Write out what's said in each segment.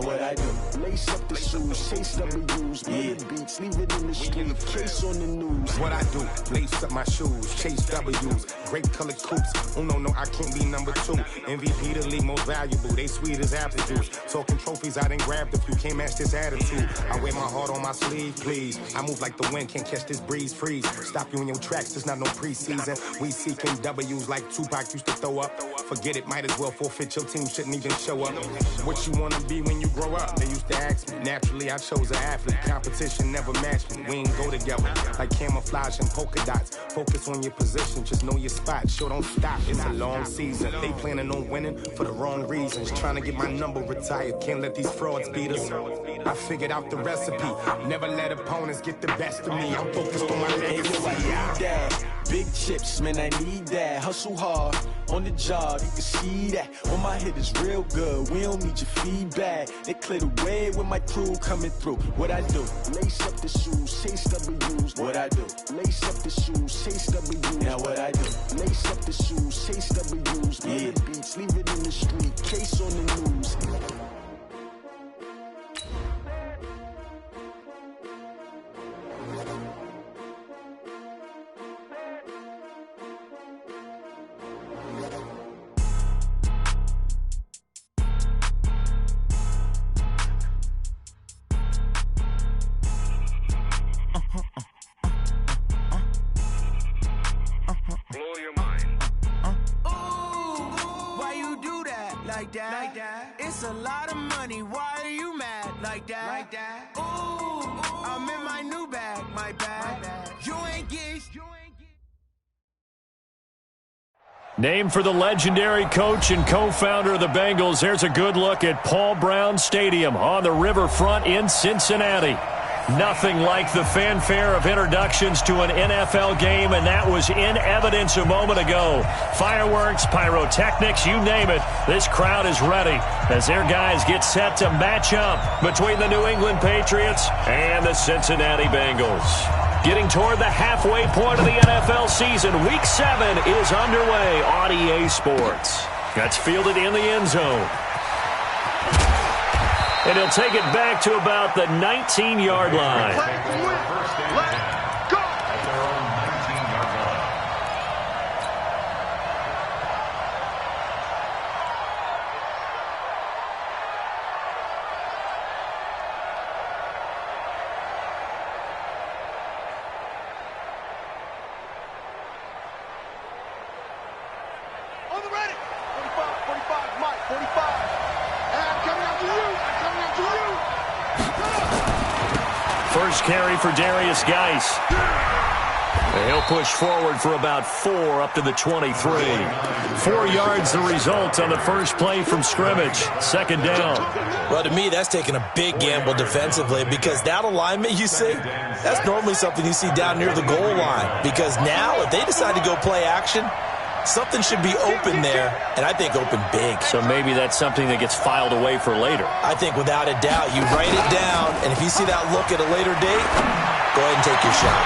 what I do? Lace up the shoes, chase W's, beats, leave it in the street, case on the news. What I do? Lace up my shoes, chase W's, grape colored coops. Oh no, I can't be number 2. MVP the league most valuable, they sweet as apple juice. Talking trophies, I done grabbed a few, can't match this attitude. I wear my heart on my sleeve, please. I move like the wind, can't catch this breeze, freeze. Stop you in your tracks, there's not no preseason. We seeking W's like Tupac used to throw up. Forget it, might as well forfeit, your team shouldn't even show up. What you wanna be when you grow up? They used to ask me. Naturally, I chose an athlete. Competition never matched me. We ain't go together like camouflage and polka dots. Focus on your position, just know your spot. Sure, don't stop. It's a long season. They planning on winning for the wrong reasons. Trying to get my number retired. Can't let these frauds beat us. I figured out the recipe. Never let opponents get the best of me. I'm focused on my legacy. Big chips, man, I need that. Hustle hard on the job, you can see that. When my hit is real good, we don't need your feedback. They clear the way with my crew coming through. What I do? Lace up the shoes, chase W's. What I do? Lace up the shoes, chase W's. Now what I do? Lace up the shoes, chase W's. Beats, leave it in the street, case on the news. Like that. It's a lot of money. Why are you mad like that? Ooh, I'm in my new bag, my bag. You ain't getting. Named for the legendary coach and co-founder of the Bengals, here's a good look at Paul Brown Stadium on the riverfront in Cincinnati. Nothing like the fanfare of introductions to an NFL game, and that was in evidence a moment ago. Fireworks, pyrotechnics, you name it. This crowd is ready as their guys get set to match up between the New England Patriots and the Cincinnati Bengals. Getting toward the halfway point of the NFL season, Week 7 is underway on EA Sports. That's fielded in the end zone. And he'll take it back to about the 19-yard line. Let's go! At their own 19-yard line. On the ready. 45, Mike, 45. And coming after you. First carry for Darius Geis. And he'll push forward for about 4 up to the 23. 4 yards the result on the first play from scrimmage. Second down. Well, to me, that's taking a big gamble defensively because that alignment you see, that's normally something you see down near the goal line. Because now, if they decide to go play action, something should be open there, and I think open big. So maybe that's something that gets filed away for later. I think without a doubt, you write it down, and if you see that look at a later date, go ahead and take your shot.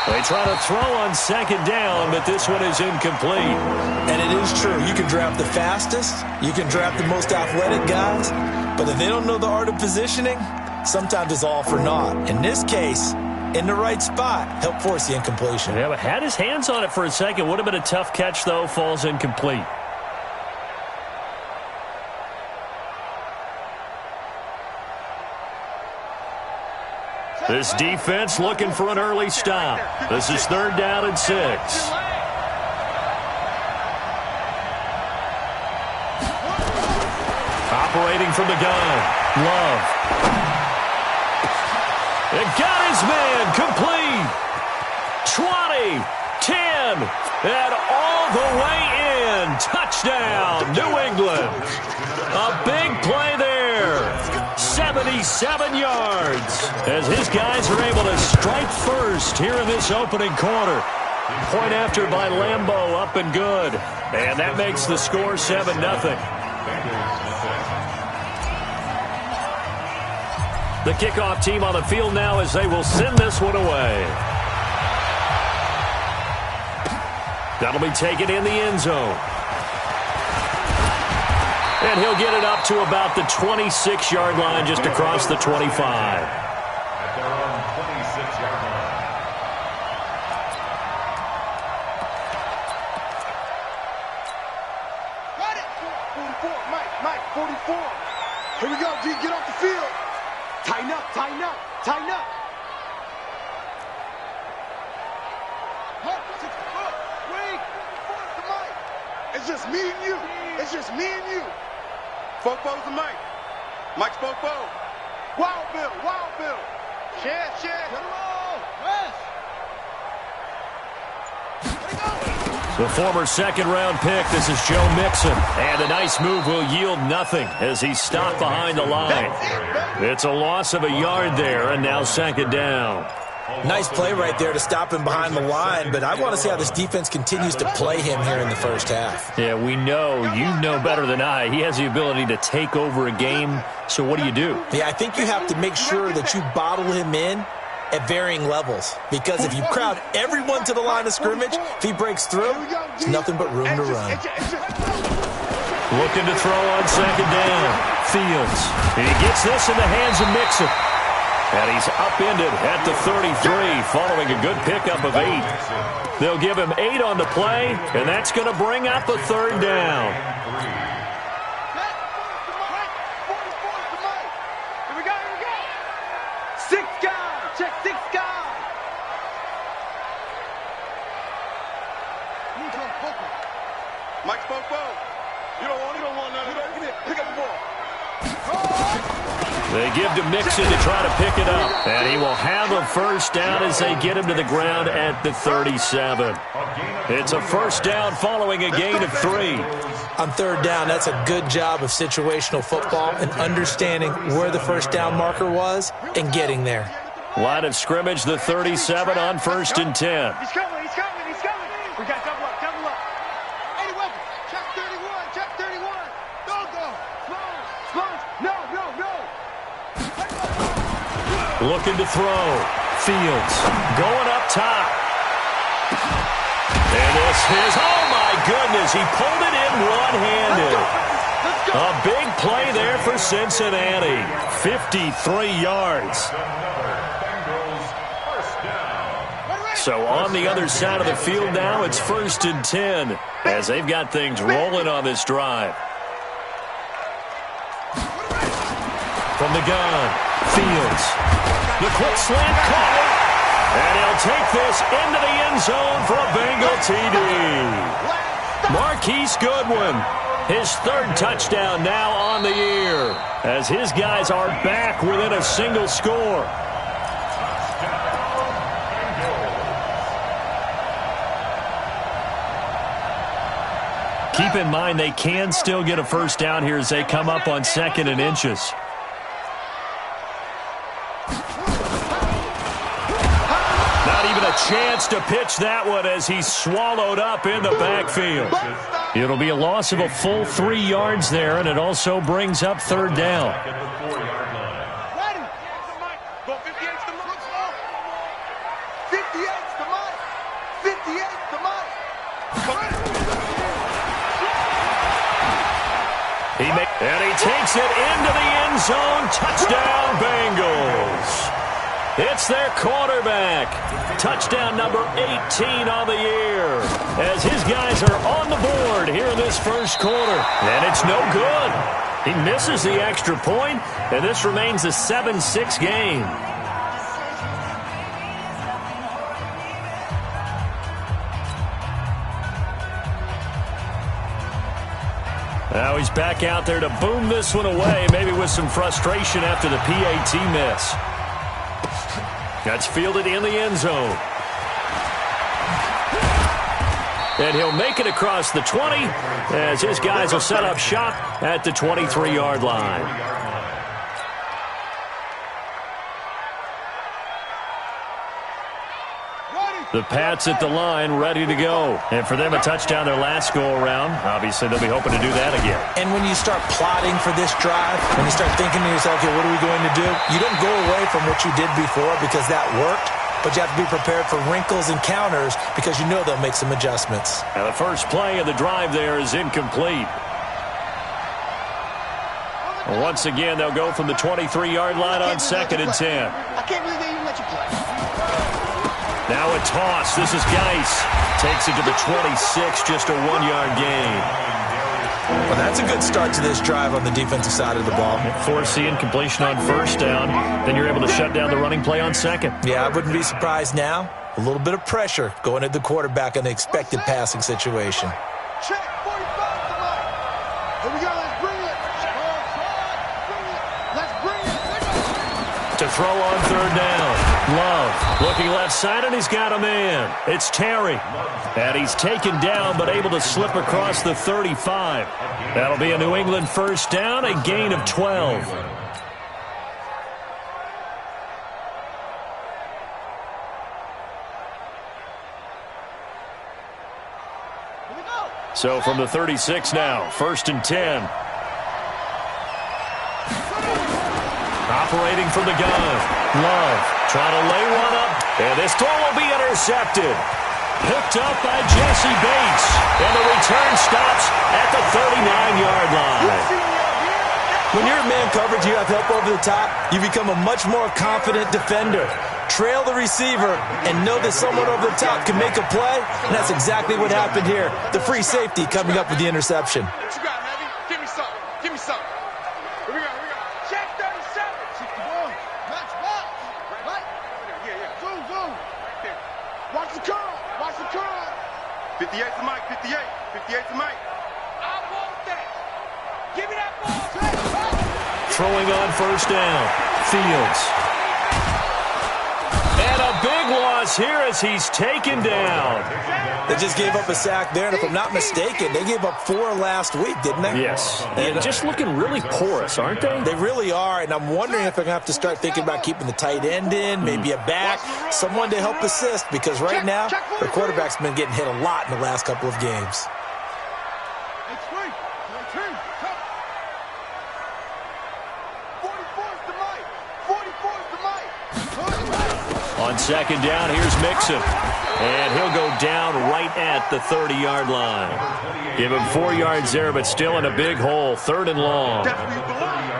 They try to throw on second down, but this one is incomplete. And it is true. You can draft the fastest, you can draft the most athletic guys, but if they don't know the art of positioning, sometimes it's all for naught. In this case, in the right spot, help force the incompletion. Yeah, but had his hands on it for a second. Would have been a tough catch, though. Falls incomplete. This defense looking for an early stop. This is 3rd down and 6. Operating from the gun. Love. It got his man complete. 20, 10, and all the way in. Touchdown, New England. A big play there. 77 yards as his guys are able to strike first here in this opening quarter. Point after by Lambeau, up and good. And that makes the score 7-0. The kickoff team on the field now as they will send this one away. That'll be taken in the end zone. And he'll get it up to about the 26-yard line, just across the 25. At their own 26-yard line. Got it! 44, Mike, 44. Here we go, G, get off the field. Tighten up, tighten up, tighten up. It's just me and you. It's just me and you. Fofo's the Mike. Mike's Fofo. Wild Bill, Wild Bill. Share. Get him all. Yes. The former second-round pick, this is Joe Mixon. And a nice move will yield nothing as he's stopped behind the line. It's a loss of a yard there, and now second down. Nice play right there to stop him behind the line, but I want to see how this defense continues to play him here in the first half. Yeah, we know. You know better than I. He has the ability to take over a game, so what do you do? Yeah, I think you have to make sure that you bottle him in at varying levels, because if you crowd everyone to the line of scrimmage, if he breaks through, there's nothing but room to run. Looking to throw on second down. Fields. And he gets this in the hands of Mixon. And he's upended at the 33 following a good pickup of 8. They'll give him 8 on the play, and that's going to bring up a third down. Here we go. 6 guys. Check 6 guys. Mike's Fofo. You don't want none of that. Give me it. Pick up the ball. They give to Mixon to try to pick it up. And he will have a first down as they get him to the ground at the 37. It's a first down following a gain of 3. On third down, that's a good job of situational football and understanding where the first down marker was and getting there. Line of scrimmage, the 37 on 1st and 10. He's coming. We got double up. Any weapon. Check 31. Go. Slow. No. Looking to throw. Fields going up top. And this is, oh my goodness, he pulled it in one-handed. A big play there for Cincinnati. 53 yards. So on the other side of the field now, it's 1st and 10 as they've got things rolling on this drive. From the gun, Fields. The quick slant caught. And he'll take this into the end zone for a Bengal TD. Marquise Goodwin, his 3rd touchdown now on the year, as his guys are back within a single score. Keep in mind they can still get a first down here as they come up on 2nd and inches. Chance to pitch that one as he's swallowed up in the backfield. It'll be a loss of a full 3 yards there, and it also brings up third down. And he takes it into the end zone. Touchdown, Bengals. It's their quarterback. Touchdown number 18 on the year as his guys are on the board here in this first quarter. And it's no good. He misses the extra point, and this remains a 7-6 game. Now he's back out there to boom this one away, maybe with some frustration after the PAT miss. That's fielded in the end zone. And he'll make it across the 20 as his guys will set up shop at the 23-yard line. The Pats at the line, ready to go. And for them, a touchdown their last go-around. Obviously, they'll be hoping to do that again. And when you start plotting for this drive, when you start thinking to yourself, okay, what are we going to do? You don't go away from what you did before because that worked, but you have to be prepared for wrinkles and counters because you know they'll make some adjustments. Now, the first play of the drive there is incomplete. Once again, they'll go from the 23-yard line on 2nd and 10. I can't believe they even let you play. Now a toss. This is Geis. Takes it to the 26, just a 1-yard gain. Well, that's a good start to this drive on the defensive side of the ball. Forcing completion on 1st down. Then you're able to shut down the running play on 2nd. Yeah, I wouldn't be surprised now. A little bit of pressure going at the quarterback in the expected passing situation. Check 45 tonight. Here we go. Let's bring it. Let's bring it. To throw on 3rd down. Love looking left side, and he's got a man. It's Terry. And he's taken down, but able to slip across the 35. That'll be a New England 1st down, a gain of 12. So from the 36 now, 1st and 10. Operating from the gun. Love trying to lay one up, and this throw will be intercepted. Picked up by Jesse Bates, and the return stops at the 39-yard line. When you're in man coverage, you have help over the top, you become a much more confident defender. Trail the receiver and know that someone over the top can make a play, and that's exactly what happened here. The free safety coming up with the interception. What you got, Heavy? Give me something. Give me something. Here we go. Here we go. Check 37. 61. Match box. Right. Yeah. Zoom. Right there. Watch the curl. Watch the curl. 58 to Mike. 58 to Mike. I want that. Give me that ball. Throwing on 1st down. Fields. And a big loss here as he's taken down. They just gave up a sack there, and if I'm not mistaken, they gave up 4 last week, didn't they? Yes. And just looking really porous, aren't they? They really are, and I'm wondering if they're going to have to start thinking about keeping the tight end in, maybe a back, someone to help assist, because right now, their quarterback's been getting hit a lot in the last couple of games. On 2nd down, here's Mixon. And he'll go down right at the 30-yard line. Give him 4 yards there, but still in a big hole. 3rd and long.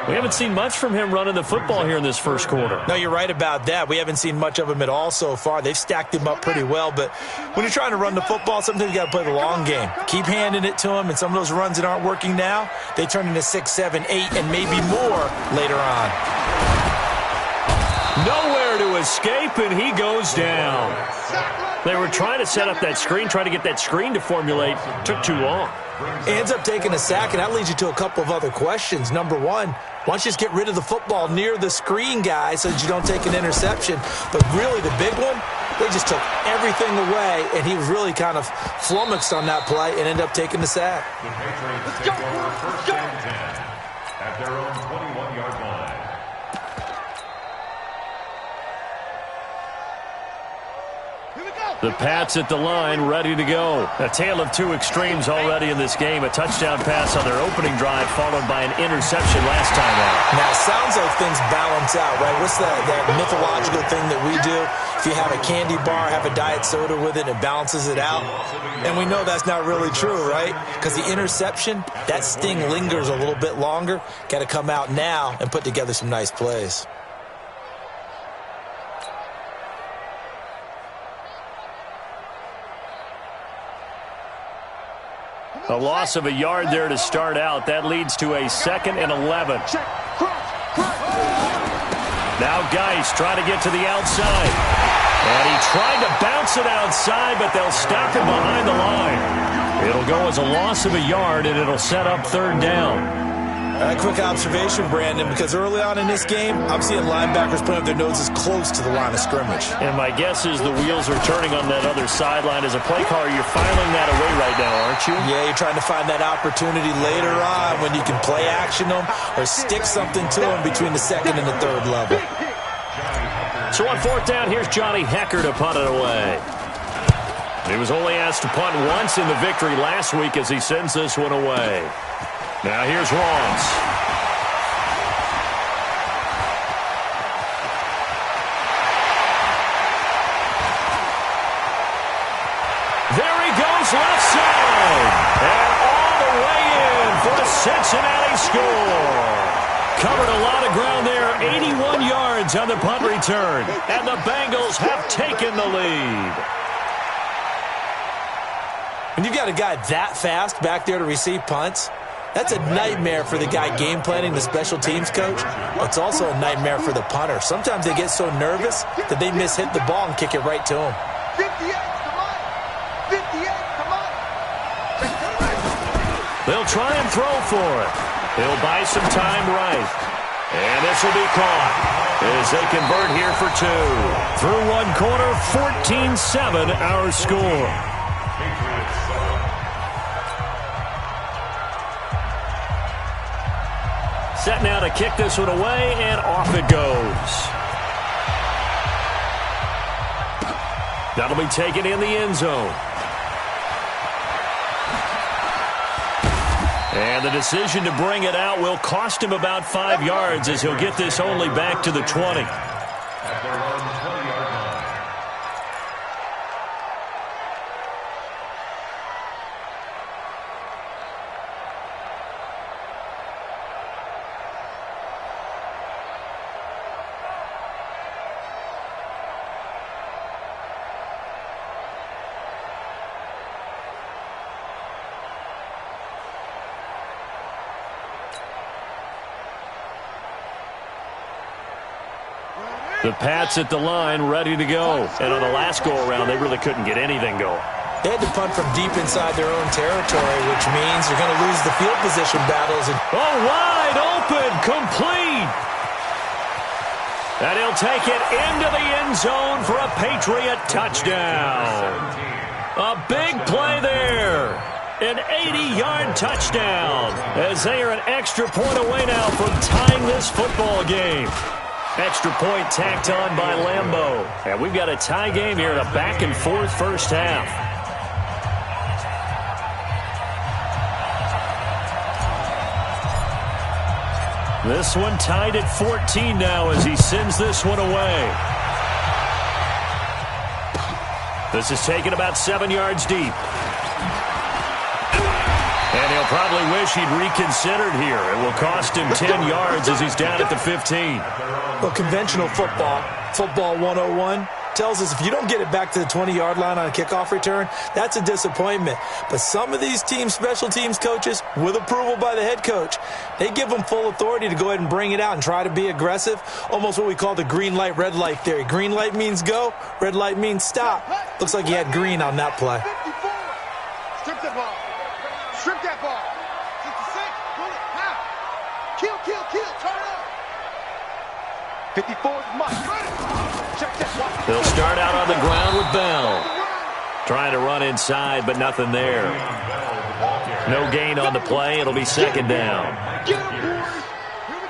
We haven't seen much from him running the football here in this 1st quarter. No, you're right about that. We haven't seen much of him at all so far. They've stacked him up pretty well, but when you're trying to run the football, sometimes you got to play the long game. Keep handing it to him, and some of those runs that aren't working now, they turn into 6, 7, 8, and maybe more later on. Nowhere to escape, and he goes down. They were trying to set up that screen, trying to get that screen to formulate. Took too long. He ends up taking a sack, and that leads you to a couple of other questions. Number one, why don't you just get rid of the football near the screen guy so that you don't take an interception? But really, the big one, they just took everything away, and he was really kind of flummoxed on that play and ended up taking the sack. Let's go. At their own 21-yard line. The Pats at the line, ready to go. A tale of two extremes already in this game. A touchdown pass on their opening drive, followed by an interception last time out. Now, it sounds like things balance out, right? What's that mythological thing that we do? If you have a candy bar, have a diet soda with it, it balances it out. And we know that's not really true, right? Because the interception, that sting lingers a little bit longer. Got to come out now and put together some nice plays. A loss of a yard there to start out. That leads to a 2nd and 11. Now Geis trying to get to the outside. And he tried to bounce it outside, but they'll stop him behind the line. It'll go as a loss of a yard, and it'll set up 3rd down. A quick observation, Brandon, because early on in this game, I'm seeing linebackers putting up their noses close to the line of scrimmage. And my guess is the wheels are turning on that other sideline. As a play caller, you're filing that away right now, aren't you? Yeah, you're trying to find that opportunity later on when you can play action them or stick something to them between the 2nd and the 3rd level. So on 4th down, here's Johnny Hecker to punt it away. He was only asked to punt once in the victory last week as he sends this one away. Now here's Ross. There he goes left side. And all the way in for the Cincinnati score. covered a lot of ground there. 81 yards on the punt return. And the Bengals have taken the lead. When you've got a guy that fast back there to receive punts, that's a nightmare for the guy game planning, the special teams coach. It's also a nightmare for the punter. Sometimes they get so nervous that they hit the ball and kick it right to him. 58, come on. 58, come on. They'll try and throw for it. He'll buy some time right. And this will be caught as they convert here for two. Through one quarter, 14-7 our score. Set now to kick this one away, and off it goes. That'll be taken in the end zone. And the decision to bring it out will cost him about 5 yards as he'll get this only back to the 20. At their own 20-yard line. The Pats at the line, ready to go. And on the last go-around, they really couldn't get anything going. They had to punt from deep inside their own territory, which means they're going to lose the field position battles. Oh, wide open, complete. And he'll take it into the end zone for a Patriot touchdown. A big play there. An 80-yard touchdown as they are an extra point away now from tying this football game. Extra point tacked on by Lambeau. And we've got a tie game here in a back-and-forth first half. This one tied at 14 now as he sends this one away. This is taken about 7 yards deep. And he'll probably wish he'd reconsidered here. It will cost him 10 yards as he's down at the 15. Well, conventional football 101, tells us if you don't get it back to the 20-yard line on a kickoff return, that's a disappointment. But some of these special teams coaches, with approval by the head coach, they give them full authority to go ahead and bring it out and try to be aggressive, almost what we call the green light, red light theory. Green light means go, red light means stop. Looks like he had green on that play. 54. Strip that ball. Strip that ball. 66. Pull it. Now. Kill. Turn it up. 54 is must. Check that. They'll start out on the ground with Bell. Trying to run inside, but nothing there. No gain on the play. It'll be second down.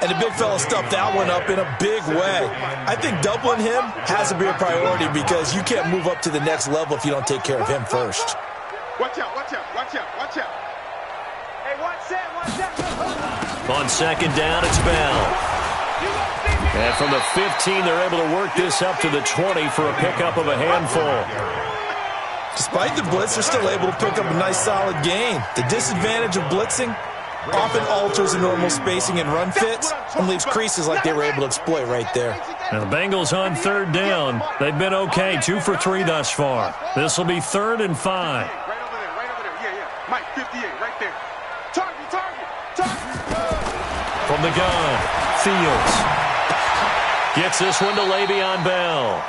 And the big fella stuffed that one up in a big way. I think doubling him has to be a priority because you can't move up to the next level if you don't take care of him first. Watch out. Hey, watch that. On second down, it's Bell. And from the 15, they're able to work this up to the 20 for a pickup of a handful. Despite the blitz, they're still able to pick up a nice solid gain. The disadvantage of blitzing often alters the normal spacing and run fits and leaves creases like they were able to exploit right there. Now the Bengals on third down. They've been okay, 2 for 3 thus far. This will be 3rd and 5. Right over there. Yeah. Mike, 58, right there. Target. From the gun, Fields. Gets this one to Le'Veon Bell.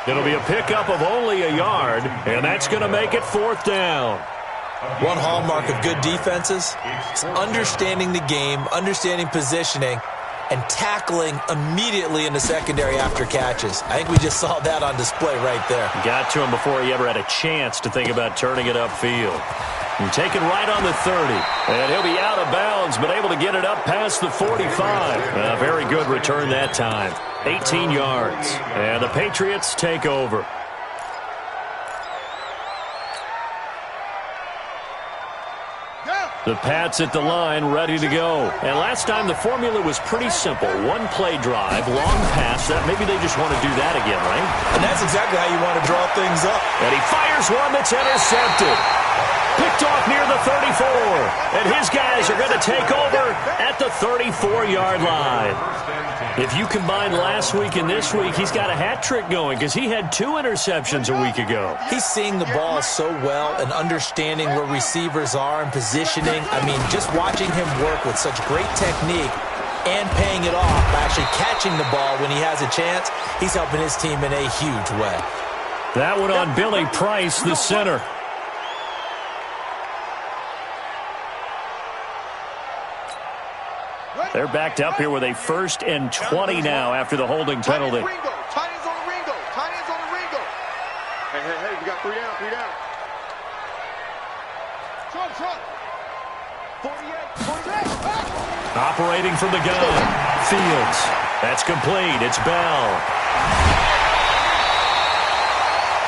It'll be a pickup of only a yard, and that's going to make it 4th down. One hallmark of good defenses is understanding the game, understanding positioning, and tackling immediately in the secondary after catches. I think we just saw that on display right there. Got to him before he ever had a chance to think about turning it upfield. And taken right on the 30. And he'll be out of bounds, but able to get it up past the 45. A very good return that time. 18 yards. And the Patriots take over. The Pats at the line, ready to go. And last time the formula was pretty simple. One play drive, long pass. That maybe they just want to do that again, right? And that's exactly how you want to draw things up. And he fires one that's intercepted. Picked off near the 34. And his guys are going to take over at the 34-yard line. If you combine last week and this week, he's got a hat trick going because he had 2 interceptions a week ago. He's seeing the ball so well and understanding where receivers are and positioning. I mean, just watching him work with such great technique and paying it off by actually catching the ball when he has a chance, he's helping his team in a huge way. That one on Billy Price, the center. They're backed up here with a 1st and 20 now after the holding penalty. Tight ends on the Ringo. Tight ends on the Ringo. Hey, we got 3 down, 3 down. Trump. 48. Operating from the gun. Fields. That's complete. It's Bell.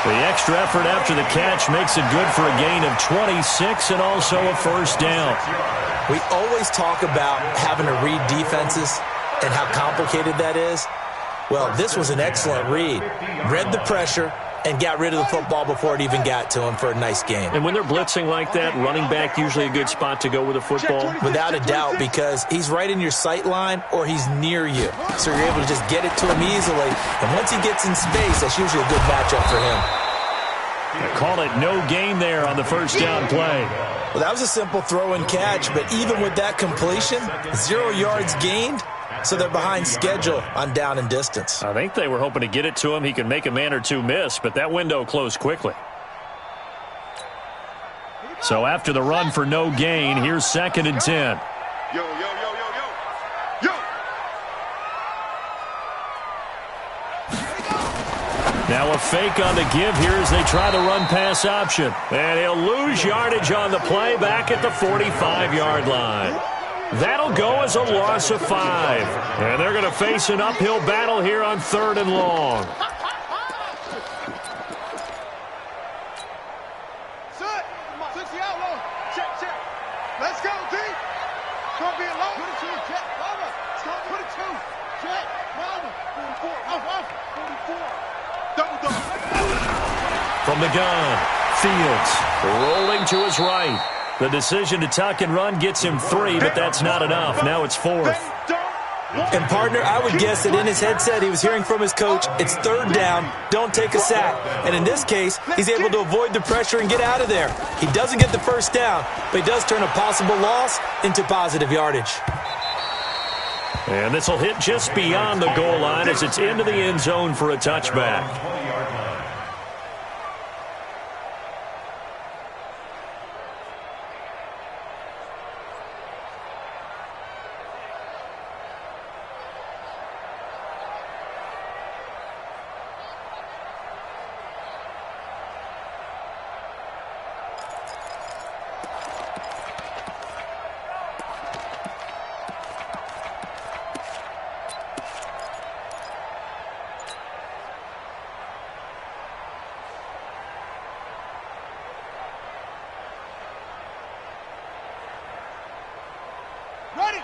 The extra effort after the catch makes it good for a gain of 26 and also a 1st down. We always talk about having to read defenses and how complicated that is. Well, this was an excellent read. Read the pressure and got rid of the football before it even got to him for a nice game. And when they're blitzing like that, running back usually a good spot to go with the football? Without a doubt, because he's right in your sight line or he's near you. So you're able to just get it to him easily. And once he gets in space, that's usually a good matchup for him. They call it no gain there on the 1st down play. Well, that was a simple throw and catch, but even with that completion, 0 yards gained, so they're behind schedule on down and distance. I think they were hoping to get it to him. He could make a man or 2 miss, but that window closed quickly. So after the run for no gain, here's 2nd and 10. Yo. Now a fake on the give here as they try the run-pass option. And he'll lose yardage on the play back at the 45-yard line. That'll go as a loss of 5. And they're going to face an uphill battle here on 3rd and long. Let's go, D. Come be alone. Put it 2, check. Put it 2, check. 44. Off. 44. Double. From the gun, Fields rolling to his right. The decision to tuck and run gets him 3, but that's not enough. Now it's 4th. And, partner, I would guess that in his headset he was hearing from his coach, it's 3rd down, don't take a sack. And in this case, he's able to avoid the pressure and get out of there. He doesn't get the 1st down, but he does turn a possible loss into positive yardage. And this will hit just beyond the goal line as it's into the end zone for a touchback.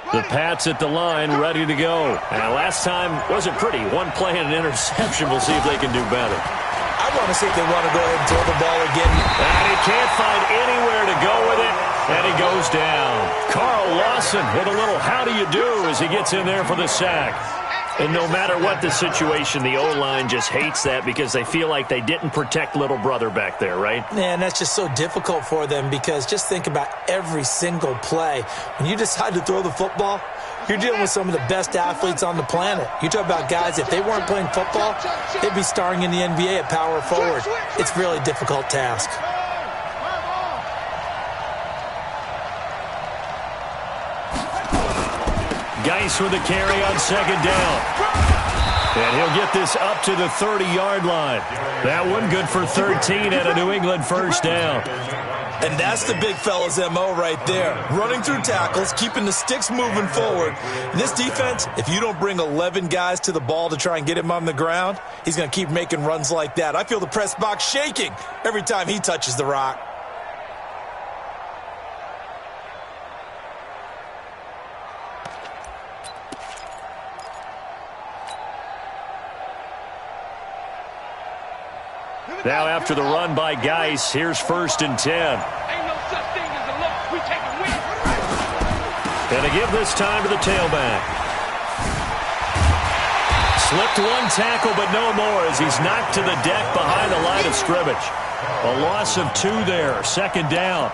The Pats at the line, ready to go. And last time wasn't pretty. 1 play and an interception. We'll see if they can do better. I want to see if they want to go ahead and throw the ball again. And he can't find anywhere to go with it. And he goes down. Carl Lawson with a little how do you do as he gets in there for the sack. And no matter what the situation, the O-line just hates that because they feel like they didn't protect little brother back there, right? Man, that's just so difficult for them because just think about every single play. When you decide to throw the football, you're dealing with some of the best athletes on the planet. You talk about guys, if they weren't playing football, they'd be starring in the NBA at power forward. It's a really difficult task. Geis with the carry on 2nd down. And he'll get this up to the 30-yard line. That one good for 13 and a New England 1st down. And that's the big fella's MO right there. Running through tackles, keeping the sticks moving forward. This defense, if you don't bring 11 guys to the ball to try and get him on the ground, he's going to keep making runs like that. I feel the press box shaking every time he touches the rock. Now after the run by Geis, here's 1st and 10. And to give this time to the tailback. Slipped one tackle, but no more as he's knocked to the deck behind the line of scrimmage. A loss of 2 there, second down.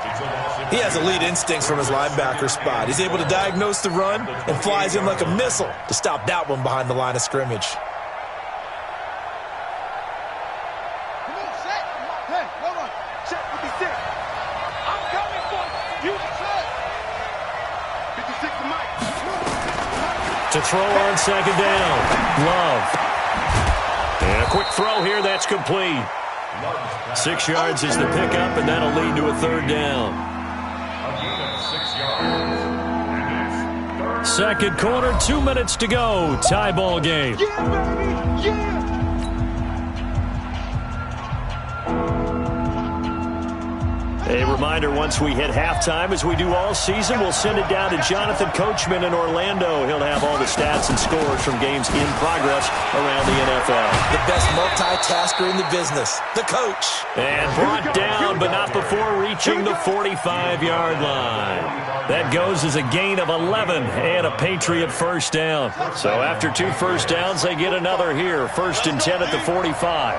He has elite instincts from his linebacker spot. He's able to diagnose the run and flies in like a missile to stop that one behind the line of scrimmage. Come on, set. Hey, hold on. Check 56. I'm coming for you. You set. 56 to Mike. To throw on second down. Love. And a quick throw here, that's complete. 6 yards is the pickup, and that'll lead to a third down. A gain of 6 yards. And it's third. Second quarter, 2 minutes to go. Tie ball game. Yeah, baby. Yeah. A reminder, once we hit halftime, as we do all season, we'll send it down to Jonathan Coachman in Orlando. He'll have all the stats and scores from games in progress around the NFL. The best multitasker in the business, the coach. And brought down, but not before reaching the 45-yard line. That goes as a gain of 11 and a Patriot first down. So after 2 first downs, they get another here. 1st and 10 at the 45.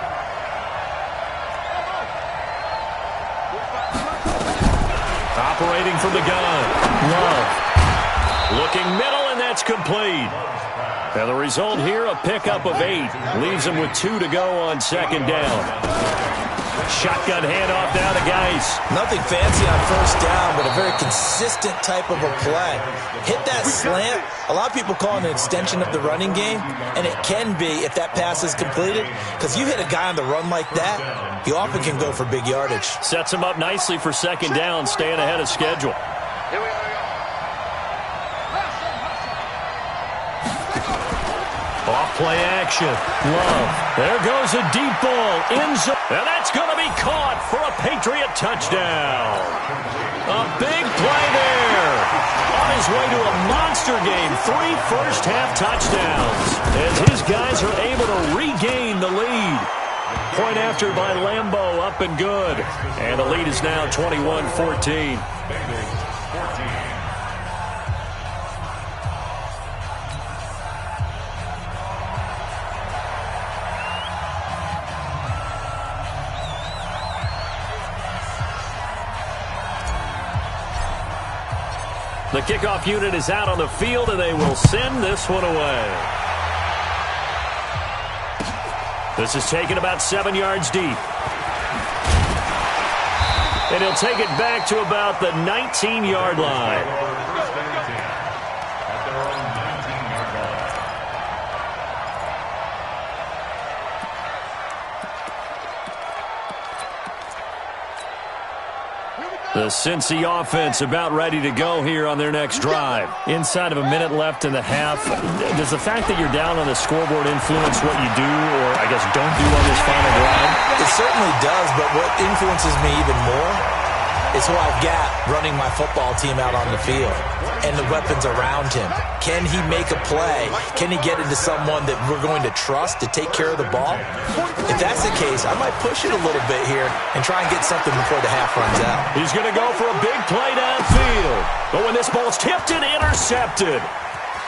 Operating from the gun. Love. Looking middle, and that's complete. And the result here, a pickup of 8. Leaves him with 2 to go on second down. Shotgun handoff now to Geis. Nothing fancy on first down, but a very consistent type of a play. Hit that slant. A lot of people call it an extension of the running game, and it can be if that pass is completed, because you hit a guy on the run like that, he often can go for big yardage. Sets him up nicely for second down, staying ahead of schedule. Here we go. Off play action. Love. There goes a deep ball. End zone. And that's going to be caught for a Patriot touchdown. A big play there. On his way to a monster game. 3 first-half touchdowns. As his guys are able to regain the lead. Point after by Lambeau, up and good. And the lead is now 21-14. The kickoff unit is out on the field, and they will send this one away. This is taken about 7 yards deep. And he'll take it back to about the 19-yard line. The Cincy offense about ready to go here on their next drive. Inside of a minute left in the half, does the fact that you're down on the scoreboard influence what you do, or I guess don't do on this final drive? It certainly does, but what influences me even more is who I've got running my football team out on the field and the weapons around him. Can he make a play? Can he get into someone that we're going to trust to take care of the ball? If that's the case, I might push it a little bit here and try and get something before the half runs out. He's going to go for a big play downfield. But when this ball's tipped and intercepted,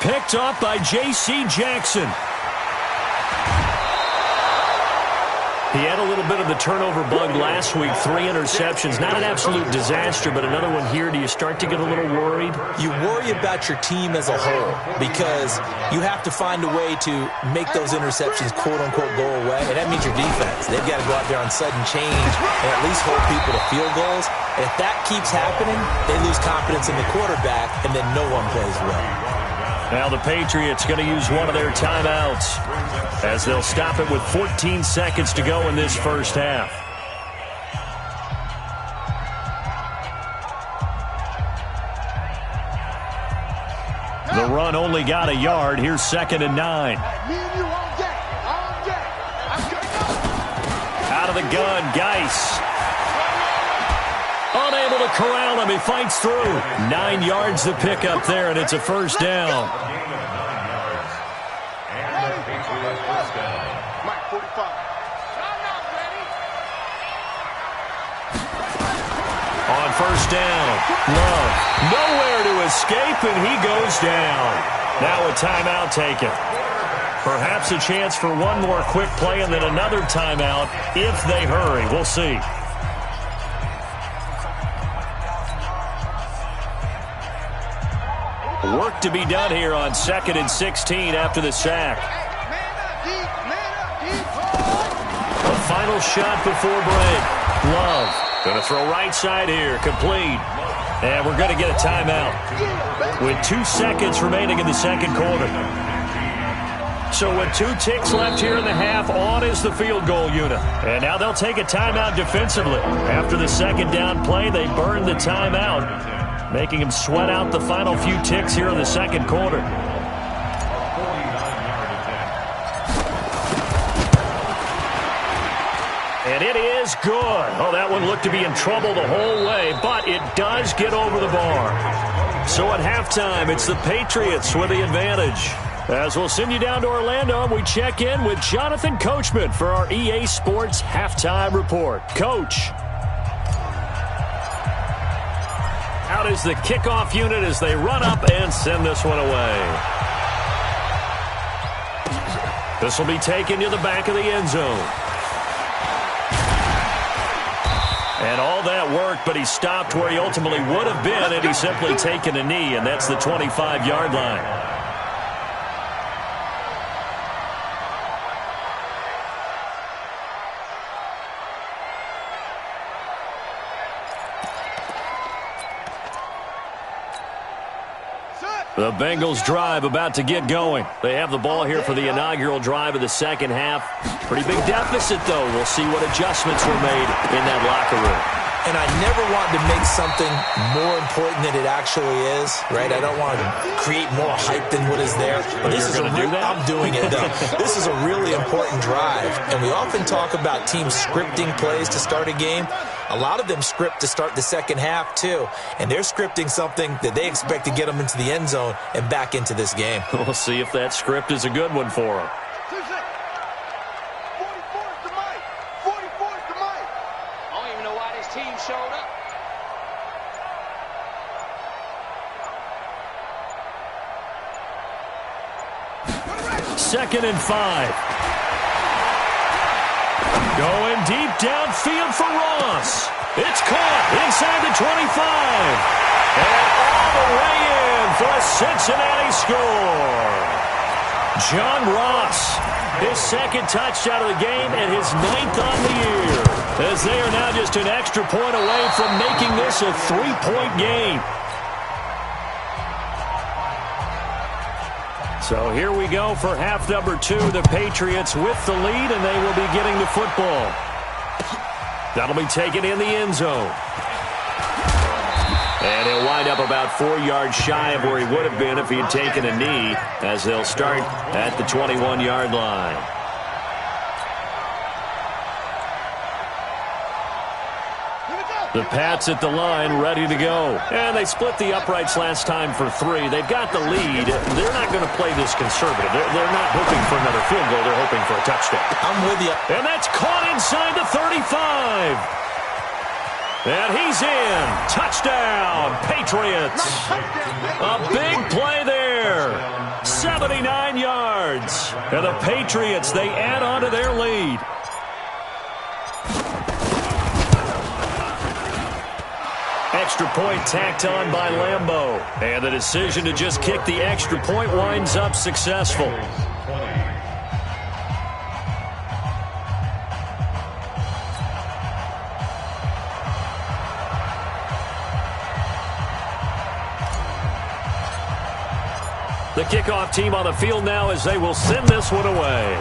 picked up by J.C. Jackson. He had a little bit of the turnover bug last week, 3 interceptions. Not an absolute disaster, but another one here. Do you start to get a little worried? You worry about your team as a whole because you have to find a way to make those interceptions, quote-unquote, go away, and that means your defense. They've got to go out there on sudden change and at least hold people to field goals. And if that keeps happening, they lose confidence in the quarterback, and then no one plays well. Now the Patriots going to use one of their timeouts as they'll stop it with 14 seconds to go in this first half. The run only got a yard. Here's 2nd and 9. Out of the gun, Geis. Unable to corral him. He fights through. 9 yards to pick up there, and it's a first down. On first down, Love. Nowhere to escape, and he goes down. Now a timeout taken. Perhaps a chance for one more quick play and then another timeout if they hurry. We'll see. Work to be done here on 2nd and 16 after the sack. A final shot before break. Love going to throw right side here. Complete. And we're going to get a timeout with 2 seconds remaining in the second quarter. So with 2 ticks left here in the half, on is the field goal unit. And now they'll take a timeout defensively. After the second down play, they burn the timeout, making him sweat out the final few ticks here in the second quarter. And it is good. Oh, that one looked to be in trouble the whole way, but it does get over the bar. So at halftime, it's the Patriots with the advantage. As we'll send you down to Orlando, we check in with Jonathan Coachman for our EA Sports Halftime Report. Coach. Out is the kickoff unit as they run up and send this one away. This will be taken to the back of the end zone. And all that worked, but he stopped where he ultimately would have been had he simply taken a knee, and that's the 25-yard line. The Bengals drive about to get going. They have the ball here for the inaugural drive of the second half. Pretty big deficit, though. We'll see what adjustments were made in that locker room. And I never want to make something more important than it actually is, right? I don't want to create more hype than what is there. But this is I'm doing it, though. This is a really important drive. And we often talk about teams scripting plays to start a game. A lot of them script to start the second half, too. And they're scripting something that they expect to get them into the end zone and back into this game. We'll see if that script is a good one for them. 44 is the mic. 44 is the mic. I don't even know why this team showed up. Second and 5. Going deep downfield for Ross. It's caught inside the 25. And all the way in for a Cincinnati score. John Ross, his second touchdown of the game and his 9th on the year. As they are now just an extra point away from making this a 3-point game. So here we go for half number 2. The Patriots with the lead, and they will be getting the football. That'll be taken in the end zone. And he'll wind up about 4 yards shy of where he would have been if he had taken a knee, as they'll start at the 21-yard line. The Pats at the line, ready to go. And they split the uprights last time for 3. They've got the lead. They're not going to play this conservative. They're not hoping for another field goal. They're hoping for a touchdown. I'm with you. And that's caught inside the 35. And he's in. Touchdown, Patriots. A big play there. 79 yards. And the Patriots, they add on to their lead. Extra point tacked on by Lambeau. And the decision to just kick the extra point winds up successful. The kickoff team on the field now as they will send this one away.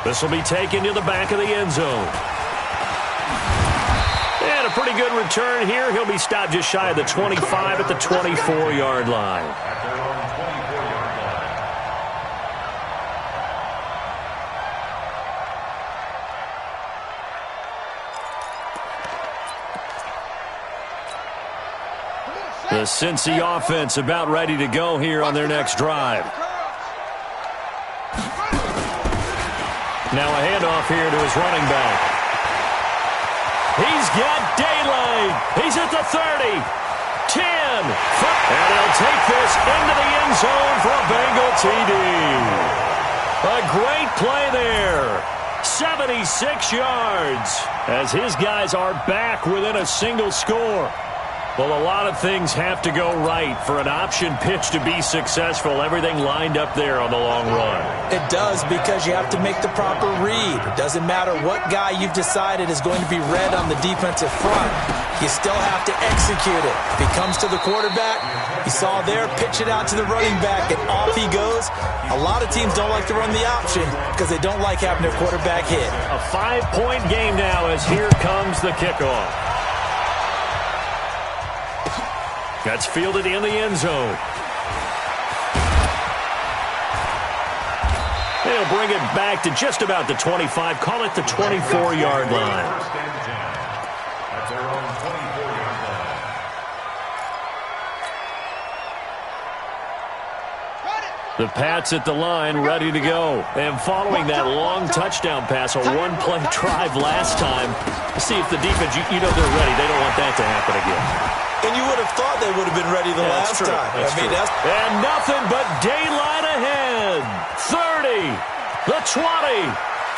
This will be taken to the back of the end zone. And a pretty good return here. He'll be stopped just shy of the 25 at the 24-yard line. The Cincy offense about ready to go here on their next drive. Now a handoff here to his running back. He's got daylight. He's at the 30. 10. And he'll take this into the end zone for a Bengal TD. A great play there. 76 yards as his guys are back within a single score. Well, a lot of things have to go right for an option pitch to be successful. Everything lined up there on the long run. It does, because you have to make the proper read. It doesn't matter what guy you've decided is going to be read on the defensive front. You still have to execute it. If he comes to the quarterback, you saw there, pitch it out to the running back, and off he goes. A lot of teams don't like to run the option because they don't like having their quarterback hit. A 5-point game now as here comes the kickoff. That's fielded in the end zone. They'll bring it back to just about the 25. Call it the 24-yard line. At their own 24-yard line. The Pats at the line, ready to go. And following that long touchdown pass, a one-play drive last time, see if the defense, you know they're ready. They don't want that to happen again. And you would have thought they would have been ready the last time. And nothing but daylight ahead. 30, the 20,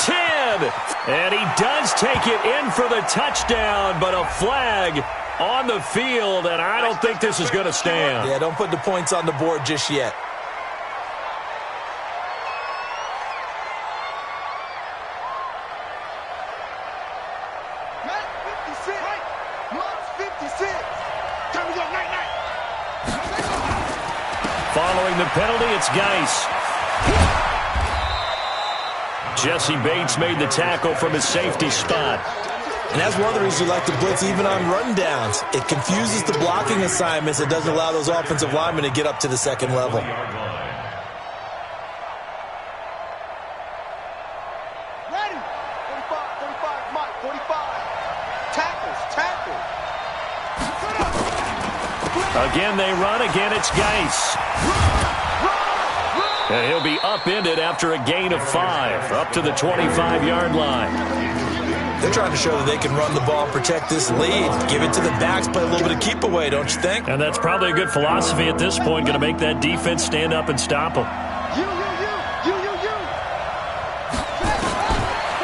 10. And he does take it in for the touchdown, but a flag on the field, and I don't think this is going to stand. Yeah, don't put the points on the board just yet. Following the penalty, it's Geis. Jesse Bates made the tackle from his safety spot. And that's one of the reasons we like to blitz even on rundowns. It confuses the blocking assignments. It doesn't allow those offensive linemen to get up to the second level. Ready. 45, Mike, 45. Tackles. Again, they run. Again, it's Geis. And he'll be upended after a gain of 5, up to the 25-yard line. They're trying to show that they can run the ball, protect this lead, give it to the backs, play a little bit of keep away, don't you think? And that's probably a good philosophy at this point, going to make that defense stand up and stop them.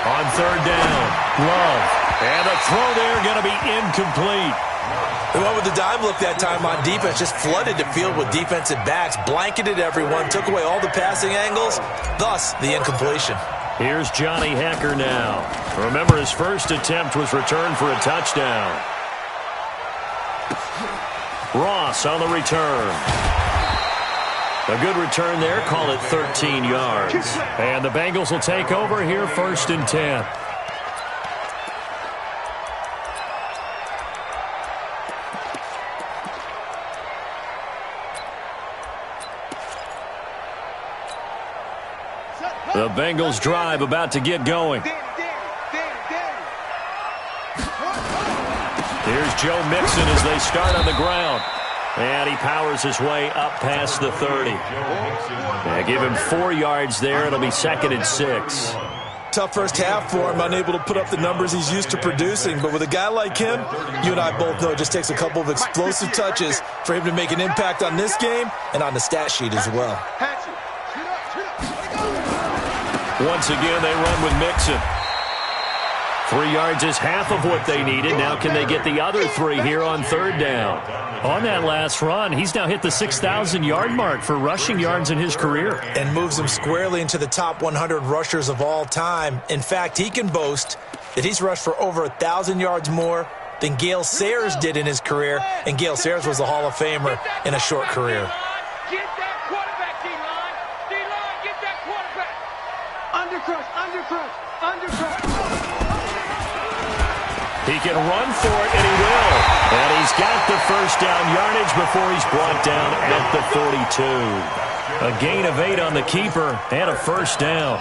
On third down, Love. And the throw there going to be incomplete. They went with the dime look that time on defense, just flooded the field with defensive backs, blanketed everyone, took away all the passing angles, thus the incompletion. Here's Johnny Hecker now. Remember, his first attempt was returned for a touchdown. Ross on the return. A good return there, call it 13 yards. And the Bengals will take over here, 1st and 10. The Bengals drive about to get going. Here's Joe Mixon as they start on the ground. And he powers his way up past the 30. Yeah, give him 4 yards there. It'll be 2nd and 6. Tough first half for him, unable to put up the numbers he's used to producing. But with a guy like him, you and I both know it just takes a couple of explosive touches for him to make an impact on this game and on the stat sheet as well. Once again, they run with Mixon. 3 yards is half of what they needed. Now can they get the other 3 here on third down? On that last run, he's now hit the 6,000-yard mark for rushing yards in his career. And moves him squarely into the top 100 rushers of all time. In fact, he can boast that he's rushed for over 1,000 yards more than Gale Sayers did in his career. And Gale Sayers was a Hall of Famer in a short career. He can run for it, and he will. And he's got the first down yardage before he's brought down at the 42. A gain of 8 on the keeper and a first down.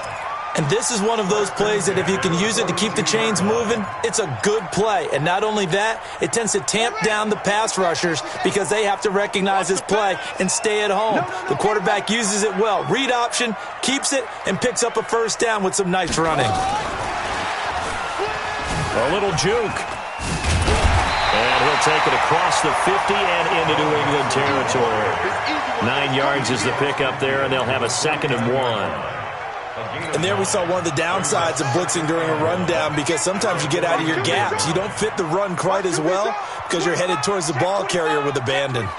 And this is one of those plays that if you can use it to keep the chains moving, it's a good play. And not only that, it tends to tamp down the pass rushers because they have to recognize this play and stay at home. The quarterback uses it well. Read option, keeps it, and picks up a first down with some nice running. A little juke. And he'll take it across the 50 and into New England territory. 9 yards is the pickup there, and they'll have a 2nd and 1. And there we saw one of the downsides of blitzing during a rundown, because sometimes you get out of your gaps. You don't fit the run quite as well because you're headed towards the ball carrier with abandon.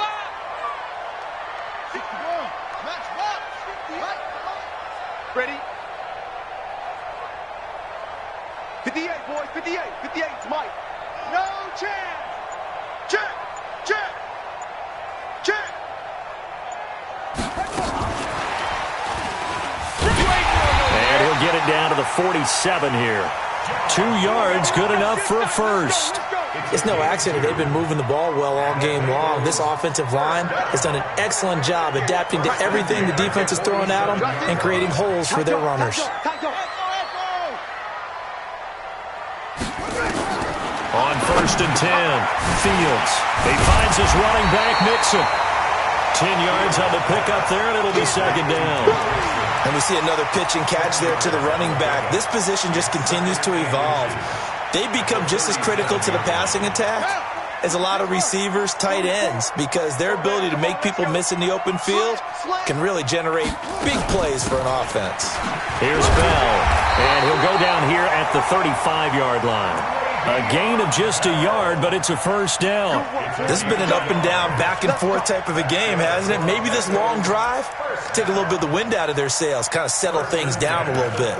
Ready? 58, boys, 58, 58, Mike. No chance. Check, check, check. And he'll get it down to the 47 here. 2 yards, good enough for a first. It's no accident they've been moving the ball well all game long. This offensive line has done an excellent job adapting to everything the defense is throwing at them and creating holes for their runners. On 1st and 10, Fields. He finds his running back, Mixon. 10 yards on the pickup there, and it'll be 2nd down. And we see another pitch and catch there to the running back. This position just continues to evolve. They become just as critical to the passing attack as a lot of receivers, tight ends, because their ability to make people miss in the open field can really generate big plays for an offense. Here's Bell, and he'll go down here at the 35-yard line. A gain of just a yard, but it's a 1st down. This has been an up-and-down, back-and-forth type of a game, hasn't it? Maybe this long drive, take a little bit of the wind out of their sails, kind of settle things down a little bit.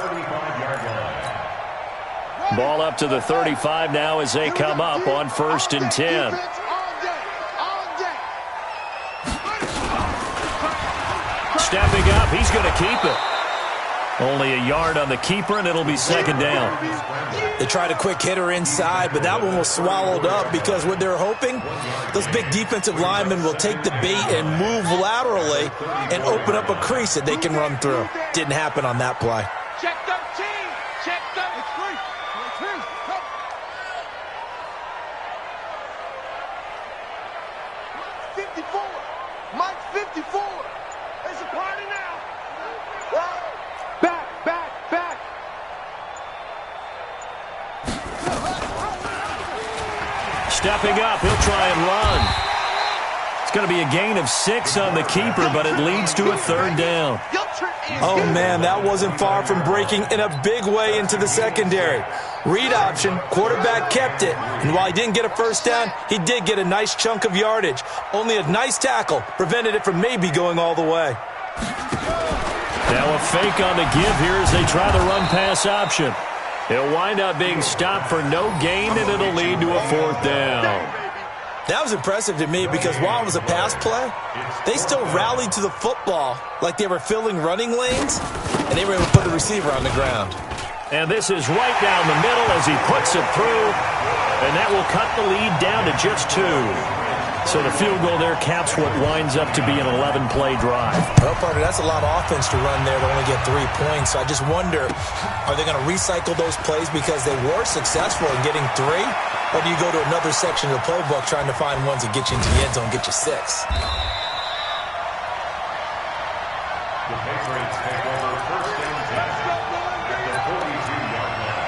Ball up to the 35 now as they come up on 1st and 10. Stepping up, he's going to keep it. Only a yard on the keeper, and it'll be 2nd down. They tried a quick hitter inside, but that one was swallowed up because what they're hoping, those big defensive linemen will take the bait and move laterally and open up a crease that they can run through. Didn't happen on that play. Check 13. Check 13. 54. Mike 54. It's a party now. Back, back, back. Stepping up, he'll try and run. It's going to be a gain of 6 on the keeper, but it leads to a 3rd down. Oh, man, that wasn't far from breaking in a big way into the secondary. Read option, quarterback kept it, and while he didn't get a 1st down, he did get a nice chunk of yardage. Only a nice tackle prevented it from maybe going all the way. Now a fake on the give here as they try the run-pass option. He'll wind up being stopped for no gain, and it'll lead to a 4th down. That was impressive to me because while it was a pass play, they still rallied to the football like they were filling running lanes, and they were able to put the receiver on the ground. And this is right down the middle as he puts it through, and that will cut the lead down to just 2. So the field goal there caps what winds up to be an 11-play drive. Well, partner, that's a lot of offense to run there to only get 3 points. So I just wonder, are they going to recycle those plays because they were successful in getting 3? Or do you go to another section of the playbook trying to find ones that get you into the end zone, get you 6? The Patriots take over 1st and 10 at the 42-yard line.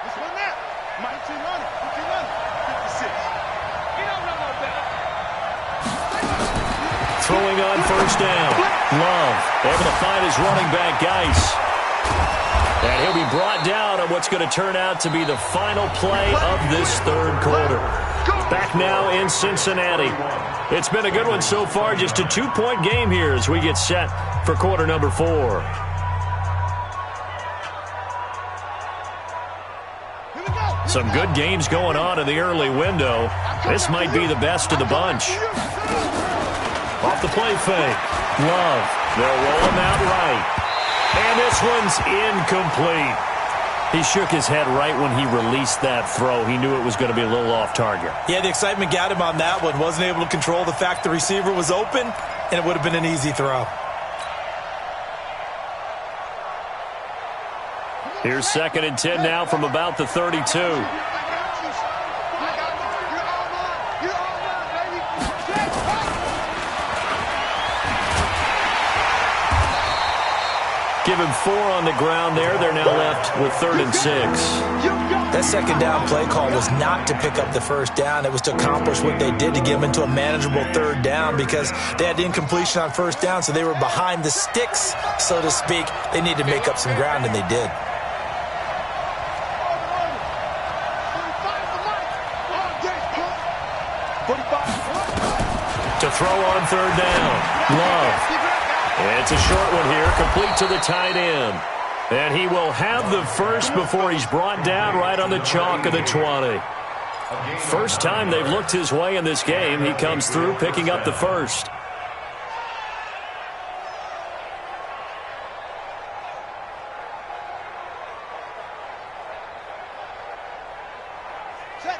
This one there. Mike 200, 56. You don't know no better. Throwing on 1st down. Love able to find his running back, Geis. And he'll be brought down on what's going to turn out to be the final play of this 3rd quarter. Back now in Cincinnati. It's been a good one so far. Just a 2-point game here as we get set for quarter number 4. Some good games going on in the early window. This might be the best of the bunch. Off the play fake. Love. They'll roll him out right. And this one's incomplete. He shook his head right when he released that throw. He knew it was going to be a little off target. Yeah, the excitement got him on that one. Wasn't able to control the fact the receiver was open, and it would have been an easy throw. Here's 2nd and 10 now from about the 32. Give him 4 on the ground there. They're now left with 3rd and 6. That second down play call was not to pick up the first down. It was to accomplish what they did to get them into a manageable 3rd down because they had incompletion on 1st down, so they were behind the sticks, so to speak. They needed to make up some ground, and they did. To throw on 3rd down. Love. It's a short one here, complete to the tight end. And he will have the first before he's brought down right on the chalk of the 20. First time they've looked his way in this game. He comes through picking up the first.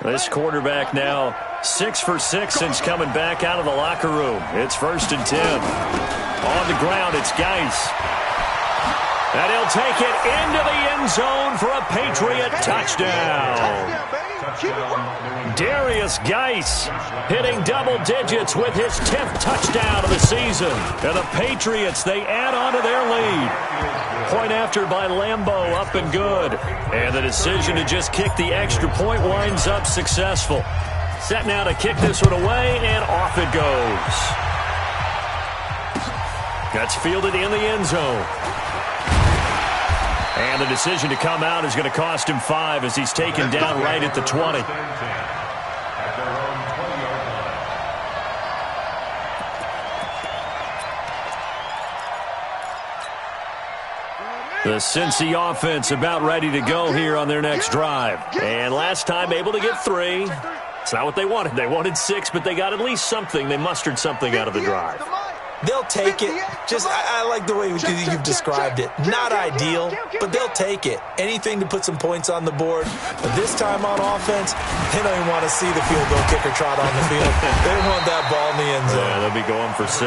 This quarterback now 6 for 6 since coming back out of the locker room. It's 1st and 10. On the ground, it's Geis. And he'll take it into the end zone for a Patriot touchdown. Darius Geis hitting double digits with his 10th touchdown of the season. And the Patriots, they add on to their lead. Point after by Lambeau, up and good. And the decision to just kick the extra point winds up successful. Set now to kick this one away, and off it goes. That's fielded in the end zone. And the decision to come out is going to cost him 5 as he's taken down right at the 20. The Cincy offense about ready to go here on their next drive. And last time able to get 3. It's not what they wanted. They wanted 6, but they got at least something. They mustered something out of the drive. They'll take it. Just, I like the way you've described it. Not ideal, but they'll take it. Anything to put some points on the board. But this time on offense, they don't even want to see the field goal kicker trot on the field. They want that ball in the end zone. Yeah, they'll be going for 6.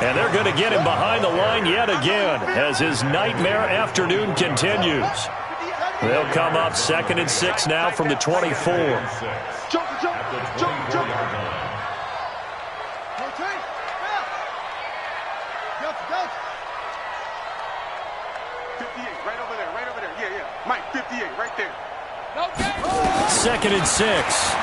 And they're going to get him behind the line yet again as his nightmare afternoon continues. They'll come up 2nd and 6 now from the 24. Mike, 58, right there. 2nd and 6.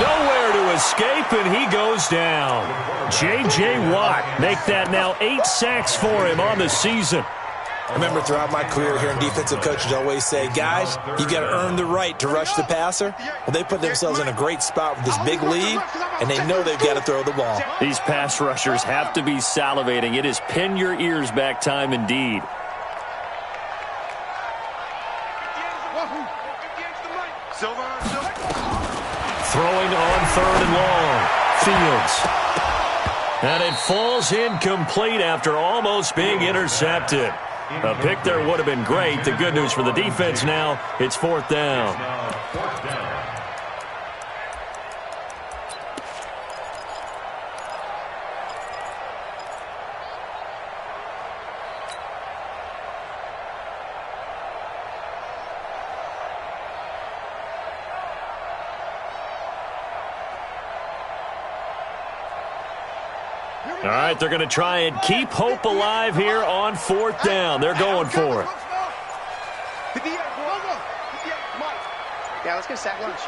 Nowhere to escape, and he goes down. J.J. Watt make that now 8 sacks for him on the season. I remember throughout my career hearing defensive coaches always say, guys, you got to earn the right to rush the passer. Well, they put themselves in a great spot with this big lead, and they know they've got to throw the ball. These pass rushers have to be salivating. It is pin your ears back time indeed. Throwing on 3rd and long. Fields. And it falls incomplete after almost being intercepted. A pick there would have been great. The good news for the defense now, it's 4th down. All right, they're going to try and keep hope alive here on 4th down. They're going for it. Yeah, let's get sack lunch.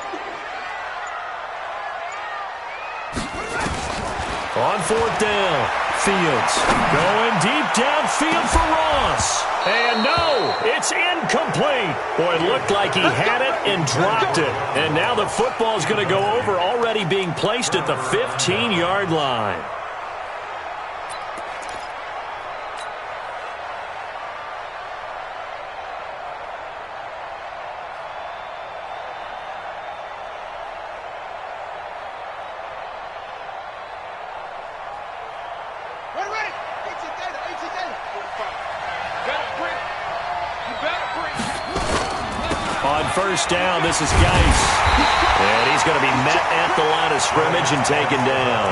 On 4th down, Fields going deep downfield for Ross. And no, it's incomplete. Boy, it looked like he had it and dropped it. And now the football's going to go over, already being placed at the 15-yard line. On 1st down, this is Geis. And he's going to be met at the line of scrimmage and taken down.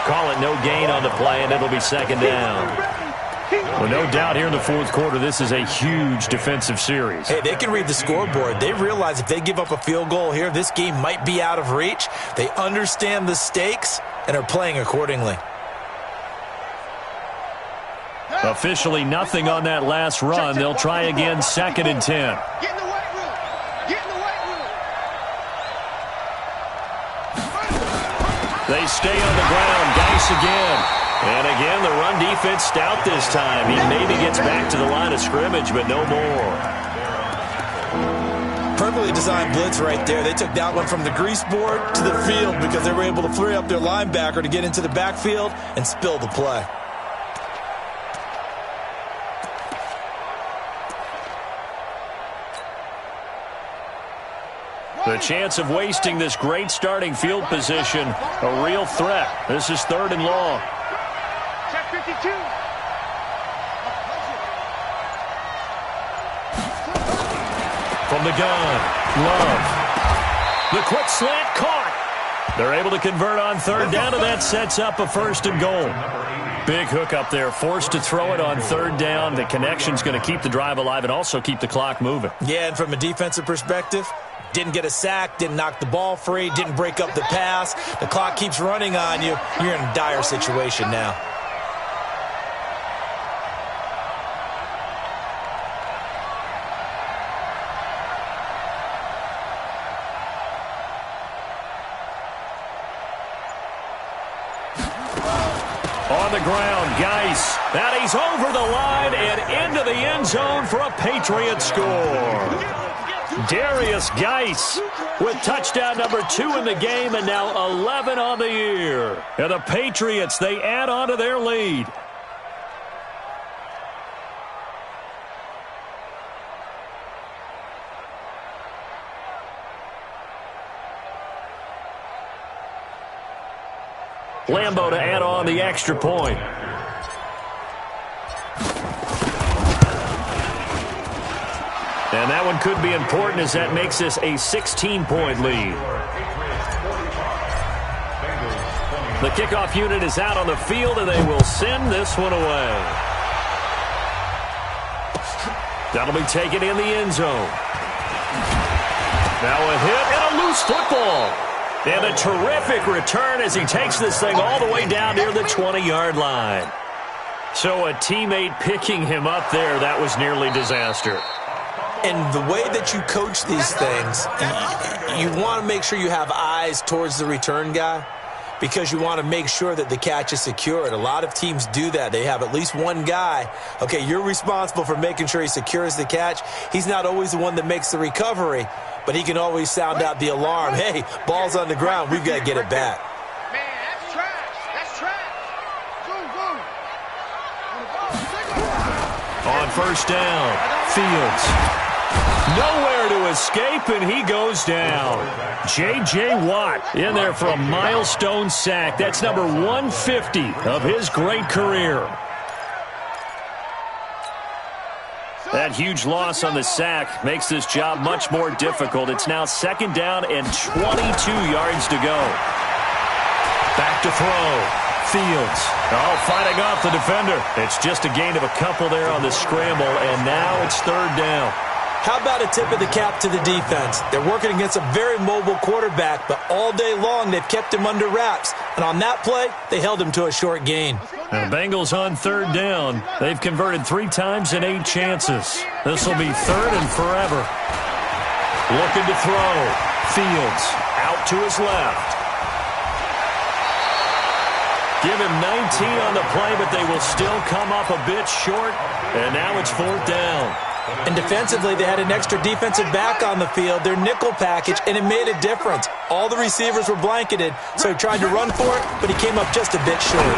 Call it no gain on the play, and it'll be 2nd down. Well, no doubt here in the 4th quarter, this is a huge defensive series. Hey, they can read the scoreboard. They realize if they give up a field goal here, this game might be out of reach. They understand the stakes and are playing accordingly. Officially nothing on that last run. They'll try again, 2nd and 10. Get in the weight room. Get in the weight room. They stay on the ground. Geis again. And again, the run defense stout this time. He maybe gets back to the line of scrimmage, but no more. Perfectly designed blitz right there. They took that one from the grease board to the field because they were able to free up their linebacker to get into the backfield and spill the play. The chance of wasting this great starting field position, a real threat. This is 3rd and long. Check 52. From the gun, Love. The quick slant caught. They're able to convert on 3rd down, and that sets up a 1st and goal. Big hook up there, forced to throw it on 3rd down. The connection's going to keep the drive alive and also keep the clock moving. Yeah, and from a defensive perspective, didn't get a sack, didn't knock the ball free, didn't break up the pass. The clock keeps running on you. You're in a dire situation now. On the ground, Geis. And he's over the line and into the end zone for a Patriot score. Darius Geis with touchdown number 2 in the game and now 11 on the year. And the Patriots, they add on to their lead. Lambo to add on the extra point. And that one could be important as that makes this a 16-point lead. The kickoff unit is out on the field, and they will send this one away. That'll be taken in the end zone. Now a hit and a loose football. And a terrific return as he takes this thing all the way down near the 20-yard line. So a teammate picking him up there, that was nearly disaster. And the way that you coach these things, you want to make sure you have eyes towards the return guy because you want to make sure that the catch is secured. A lot of teams do that. They have at least one guy. Okay, you're responsible for making sure he secures the catch. He's not always the one that makes the recovery, but he can always sound out the alarm. Hey, ball's on the ground. We've got to get it back. Man, that's trash. That's trash. Boom, boom. On 1st down, Fields. Nowhere to escape, and he goes down. J.J. Watt in there for a milestone sack. That's number 150 of his great career. That huge loss on the sack makes this job much more difficult. It's now 2nd down and 22 yards to go. Back to throw. Fields. Oh, fighting off the defender. It's just a gain of a couple there on the scramble, and now it's 3rd down. How about a tip of the cap to the defense? They're working against a very mobile quarterback, but all day long they've kept him under wraps. And on that play, they held him to a short gain. And the Bengals on 3rd down. They've converted 3 times in 8 chances. This will be 3rd and forever. Looking to throw. Fields out to his left. Give him 19 on the play, but they will still come up a bit short. And now it's 4th down. And defensively, they had an extra defensive back on the field, their nickel package, and it made a difference. All the receivers were blanketed, so he tried to run for it, but he came up just a bit short.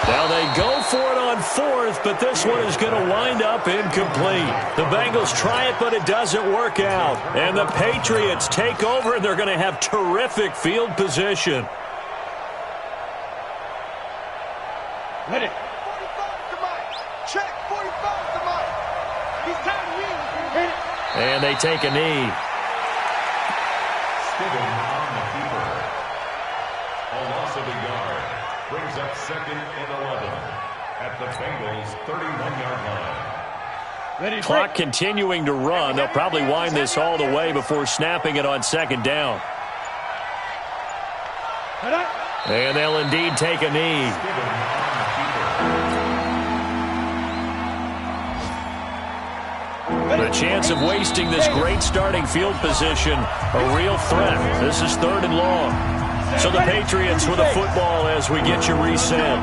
Now they go for it on 4th, but this one is going to wind up incomplete. The Bengals try it, but it doesn't work out. And the Patriots take over, and they're going to have terrific field position. Hit it. 45 to Mike. Check 45 to Mike. He's down to you. Hit it. And they take a knee. Steven on the keeper. A loss of a yard. Brings up 2nd and 11 at the Bengals' 31-yard line. Clock continuing to run. They'll probably wind this all the way before snapping it on 2nd down. And they'll indeed take a knee. A chance of wasting this great starting field position. A real threat. This is 3rd and long. So the Patriots with a football as we get you reset.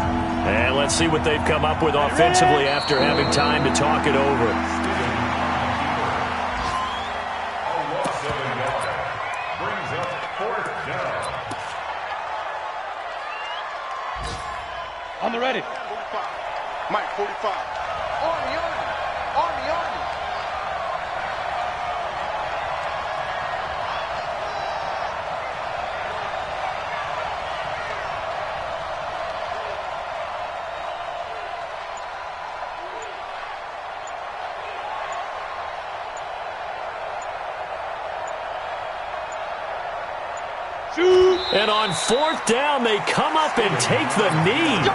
And let's see what they've come up with offensively after having time to talk it over. Brings up 4th down. On the ready. 45. Mike, 45. Army. And on 4th down, they come up and take the knee.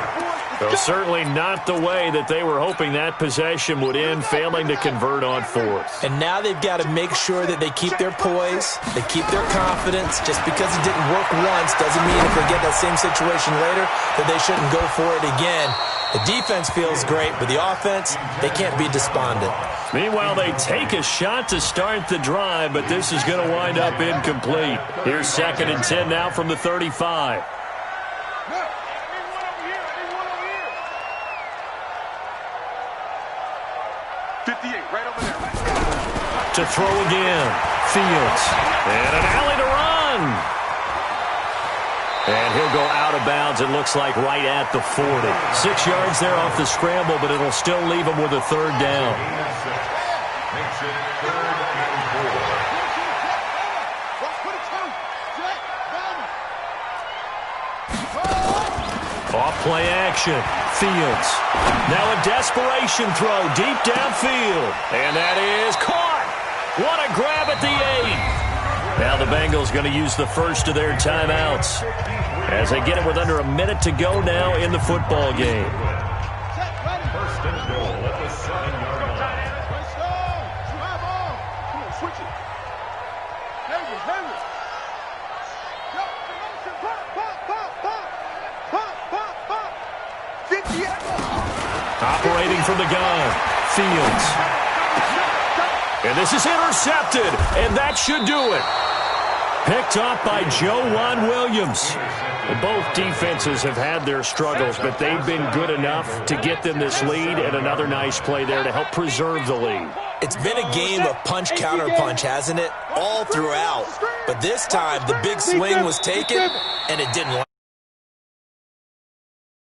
Well, certainly not the way that they were hoping that possession would end, failing to convert on 4th. And now they've got to make sure that they keep their poise, they keep their confidence. Just because it didn't work once doesn't mean if they get that same situation later that they shouldn't go for it again. The defense feels great, but the offense, they can't be despondent. Meanwhile, they take a shot to start the drive, but this is going to wind up incomplete. Here's 2nd and 10 now from the 35. To throw again. Fields. And an alley to run. And he'll go out of bounds, it looks like, right at the 40. 6 yards there off the scramble, but it'll still leave him with a 3rd down. Makes it 3rd and 4. Off play action. Fields. Now a desperation throw deep downfield. And that is caught. What a grab at the 8. Now the Bengals going to use the first of their timeouts as they get it with under a minute to go now in the football game. 1st and goal at the 7-yard line. Switch it. Operating from the gun. Fields. And this is intercepted, and that should do it. Picked off by Joejuan Williams. Both defenses have had their struggles, but they've been good enough to get them this lead, and another nice play there to help preserve the lead. It's been a game of punch-counter-punch, hasn't it? All throughout. But this time, the big swing was taken, and it didn't